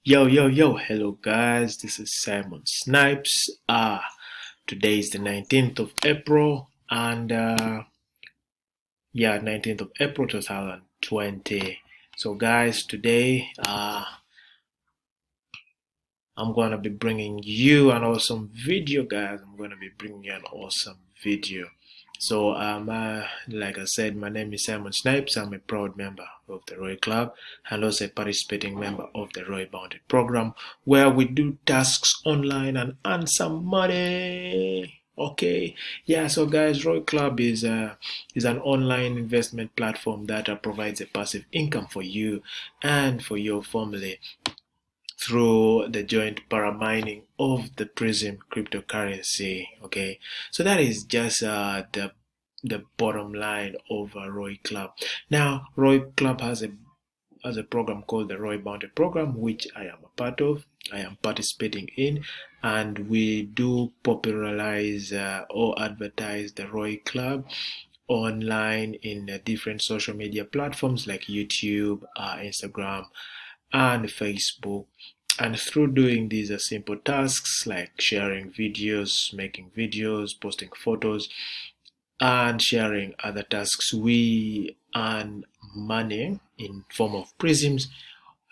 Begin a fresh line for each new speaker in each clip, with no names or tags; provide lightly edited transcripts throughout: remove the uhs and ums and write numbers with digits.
Hello guys, this is Simon Snipes. Today is the 19th of April, and 19th of April 2020. So guys, today I'm gonna be bringing you an awesome video, guys. I'm gonna be bringing you an awesome video. So like I said, my name is Simon Snipes. I'm a proud member of the Roy Club and also a participating member of the Roy Bounty program, where we do tasks online and earn some money. Okay, so guys, Roy Club is an online investment platform that provides a passive income for you and for your family through the joint paramining of the Prism cryptocurrency. Okay, so that is just the bottom line of Roy Club. Now, Roy Club has a program called the Roy Bounty program, which I am a part of. I am participating in, and we do popularize or advertise the Roy Club online in different social media platforms like YouTube, Instagram, and Facebook. And through doing these simple tasks like sharing videos, making videos, posting photos, and sharing other tasks, we earn money in form of prisms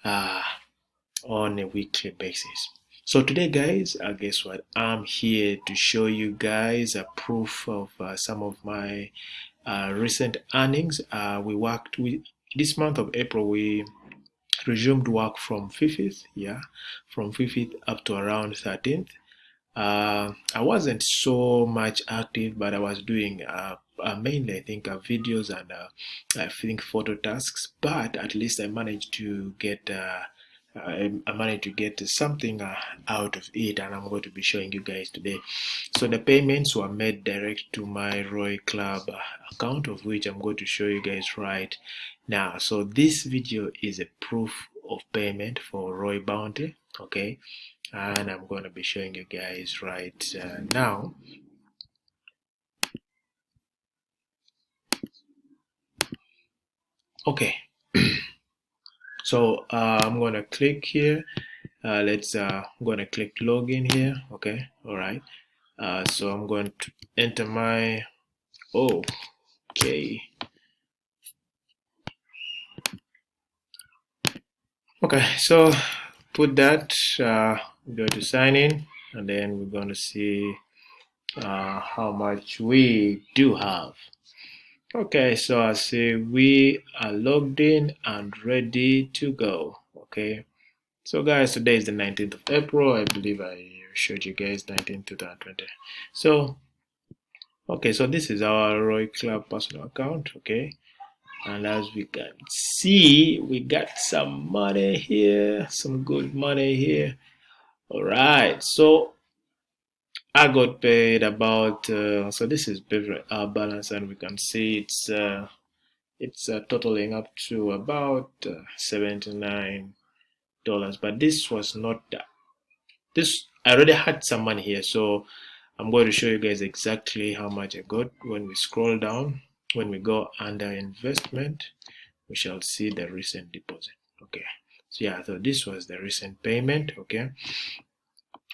on a weekly basis. So today, guys, guess what? I'm here to show you guys a proof of some of my recent earnings. We worked with this month of April. We resumed work from 5th, from 5th up to around 13th. I wasn't so much active, but I was doing mainly, I think, videos and I think photo tasks. But at least I managed to get something out of it, and I'm going to be showing you guys today. So the payments were made direct to my Roy Club account, of which I'm going to show you guys right now. So this video is a proof of payment for Roy Bounty, okay, and I'm going to be showing you guys right now. Okay. So I'm going to click here. I'm going to click login here. Okay. All right. So I'm going to enter my okay. So put that, go to sign in, and then we're going to see how much we do have. Okay, so I say we are logged in and ready to go. Okay, so guys, today is the 19th of April. I believe I showed you guys 19th, 2020. So okay, so this is our Roy Club personal account. Okay, and as we can see, we got some money here, some good money here. All right, so I got paid about so this is our balance, and we can see it's totaling up to about $79. But this was not this. I already had some money here, so I'm going to show you guys exactly how much I got. When we scroll down, when we go under investment, we shall see the recent deposit. Okay, so this was the recent payment. Okay,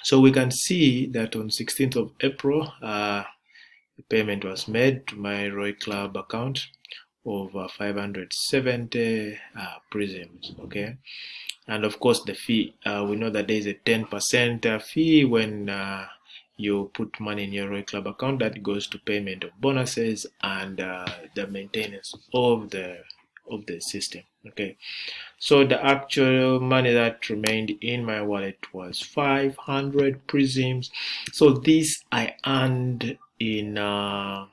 so we can see that on 16th of April, the payment was made to my Roy Club account of 570 prisms. Okay, and of course the fee. We know that there is a 10% fee when you put money in your Roy Club account. That goes to payment of bonuses and the maintenance of the system. Okay, so the actual money that remained in my wallet was 500 prisms. So this I earned in 5th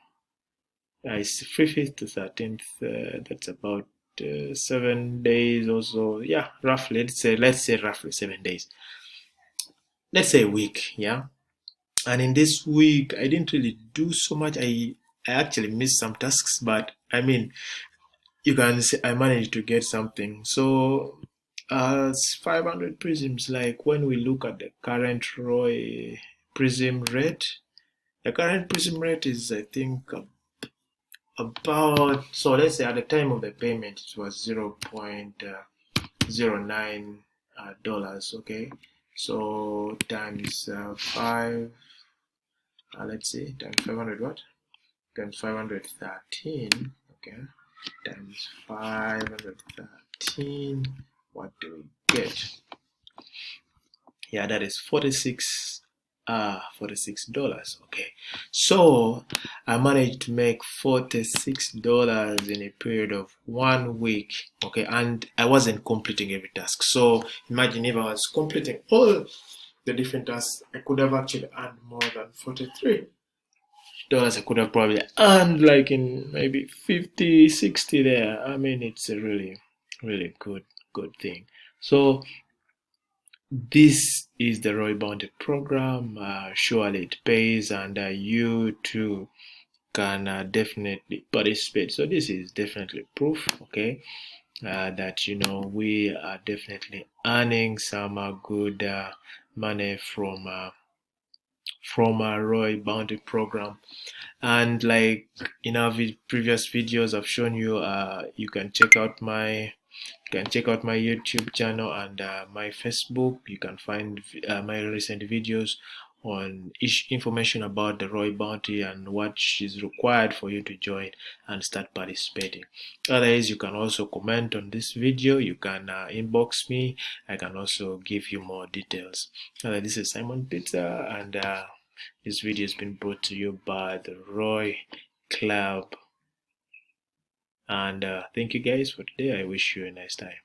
to 13th. That's about 7 days or so. Yeah, roughly. Let's say roughly 7 days. Let's say a week. Yeah. And in this week, I didn't really do so much. I actually missed some tasks, but I mean, you can say I managed to get something. So 500 prisms, like when we look at the current Roy prism rate, the current prism rate is, I think, about, so let's say at the time of the payment it was 0.09 dollars. Okay, so times 5, let's see, times 500 what? Times 513. Okay, times 513. What do we get? Yeah, that is $46. Okay, so I managed to make $46 in a period of 1 week. Okay, and I wasn't completing every task. So imagine if I was completing all the different tasks, I could have actually earned more than $43. I could have probably earned like in maybe 50, 60 there. I mean, it's a really, really good thing. So this is the Roy Bounty program. Surely it pays, and you too can definitely participate. So this is definitely proof, okay, that we are definitely earning some good money from a Roy Bounty program. And like in our previous videos, I've shown you, you can check out my YouTube channel and my Facebook. You can find my recent videos on information about the Roy Bounty and what is required for you to join and start participating. Otherwise, you can also comment on this video. You can inbox me. I can also give you more details. This is Simon Peter, and this video has been brought to you by the Roy Club. And thank you guys for today. I wish you a nice time.